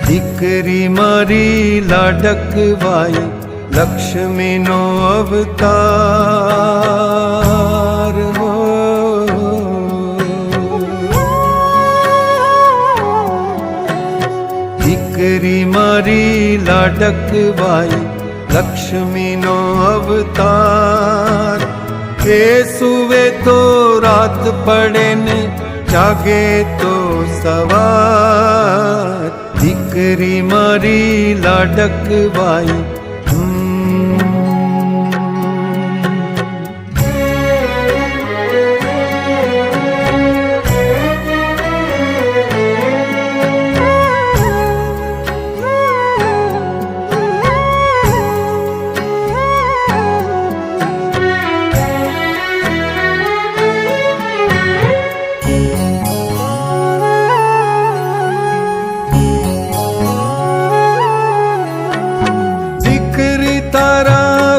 દીકરી મારી લાડકવાઈ લક્ષ્મીનો અવતાર હો. દીકરી મારી લાડકવાઈ લક્ષ્મીનો અવતાર. એ સુવે તો રાત પડે ને જાગે તો સવાર. દીકરી મારી લાડકવાઈ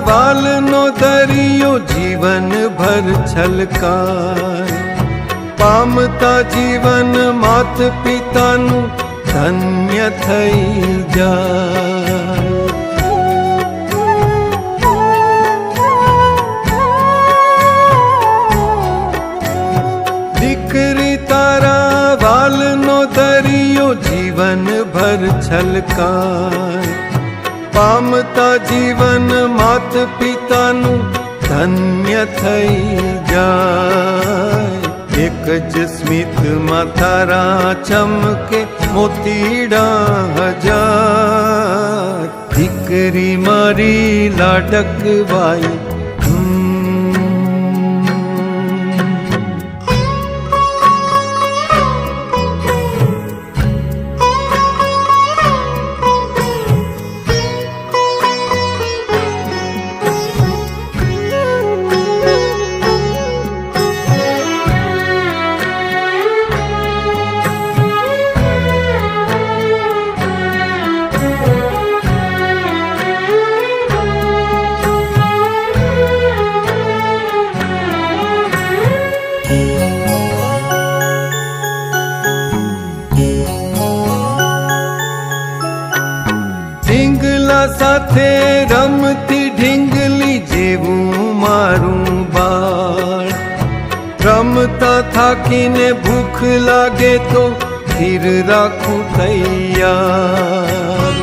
વાલનો દરિયો જીવન ભર છલકાય. પામતા જીવન માત પિતાનું ધન્ય થઈ જાય. દીકરી તારા વાલનો દરિયો જીવન ભર છલકાય. પામતા જીવન માત પિતાનું ધન્ય થઈ જાય. એક જ સ્મિતમાં તારા ચમકે મોતીડા હજાર. દીકરી મારી લાડકવાઈ ઢીંગલા સાથે રમતી ઢીંગલી જેવું મારું બાળ. રમતા થાકીને ભૂખ લાગે તો ખીર રાખું તૈયાર.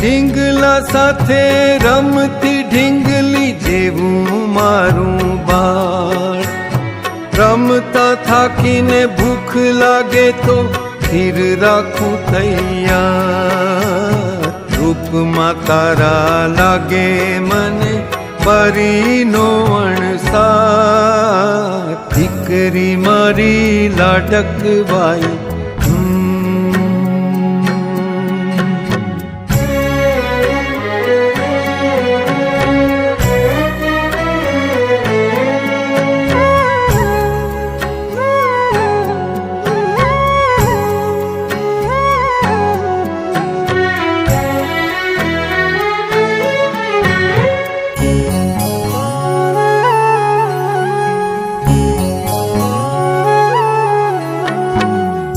ઢીંગલા સાથે રમતી ઢીંગલી જેવું મારું બાળ. રમતા થાકીને ભૂખ લાગે તો ખીર રાખું તૈયાર. રૂપમાં તારા લાગે મને પરીનો અણસાર. દીકરી મારી લાડકવાઈ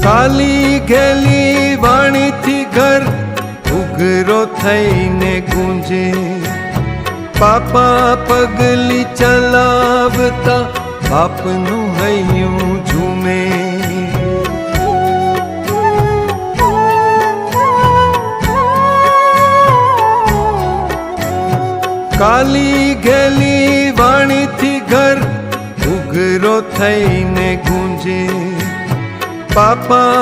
ચાલી ગયેલી વાણીથી ઘર ઉઘરો થઈને ગુંજે. પાપા પગલી ચલાવતા બાપનું હૈયું ઝૂમે. કાલી ગયેલી વાણીથી ઘર ઉઘરો થઈને ગુંજે. પાપા